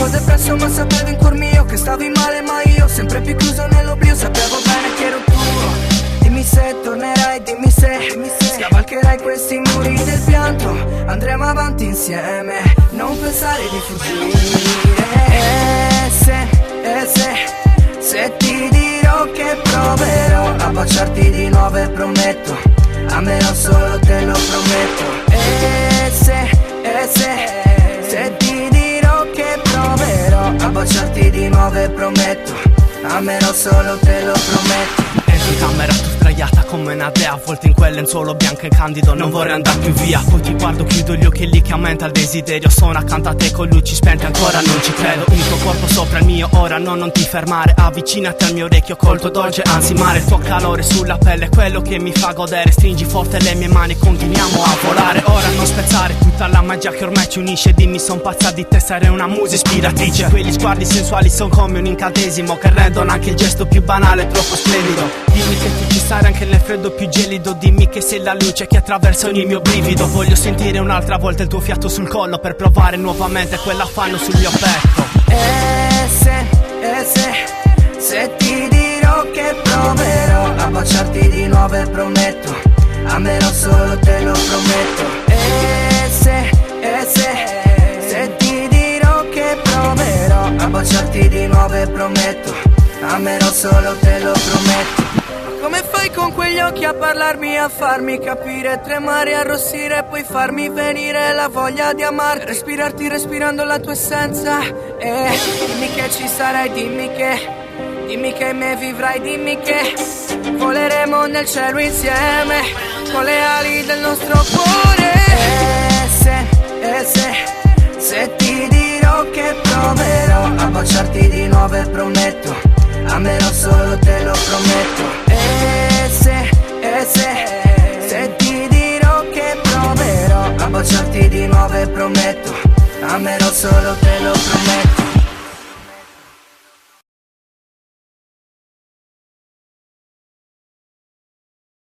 depresso ma sapevo in cuor mio che stavi male, ma io sempre più chiuso nell'oblio sapevo bene che ero tuo. Dimmi se tornerai, dimmi se scavalcherai questi muri del pianto, andremo avanti insieme, non pensare di fuggire. Se ti dirò che proverò a baciarti di nuovo e prometto, amerò solo, te lo prometto. Se ti dirò che proverò a baciarti di nuovo e prometto, amerò solo, te lo prometto. Entro in camera tu sdraiata come una dea, avvolta in quel lenzuolo bianco e candido, non vorrei andare più via. Poi ti guardo, chiudo gli occhi e lì che aumenta il desiderio. Sono accanto a te con luci spente, ancora non ci credo. Il tuo corpo sopra il mio, ora no, non ti fermare. Avvicinati al mio orecchio col tuo dolce ansimare. Il tuo calore sulla pelle è quello che mi fa godere. Stringi forte le mie mani, continuiamo a volare. Ora non spezzare tutta la magia che ormai ci unisce. Dimmi son pazza di te, sarei una musa ispiratrice. Quegli sguardi sensuali son come un incantesimo che rendono anche il gesto più banale troppo splendido. Dimmi che tu ci sarai anche nel freddo più gelido. Dimmi che sei la luce che attraversa ogni mio brivido. Voglio sentire un'altra volta il tuo fiato sul collo per provare nuovamente quell'affanno sul mio petto. Se ti dirò che proverò a baciarti di nuovo e prometto, amerò solo, te lo prometto. Se ti dirò che proverò a baciarti di nuovo e prometto, amerò solo, te lo prometto. Come fai con quegli occhi a parlarmi, a farmi capire, tremare, arrossire, poi farmi venire la voglia di amare, respirarti respirando la tua essenza. Dimmi che ci sarai, dimmi che me vivrai, dimmi che voleremo nel cielo insieme con le ali del nostro cuore. Se ti dirò che provo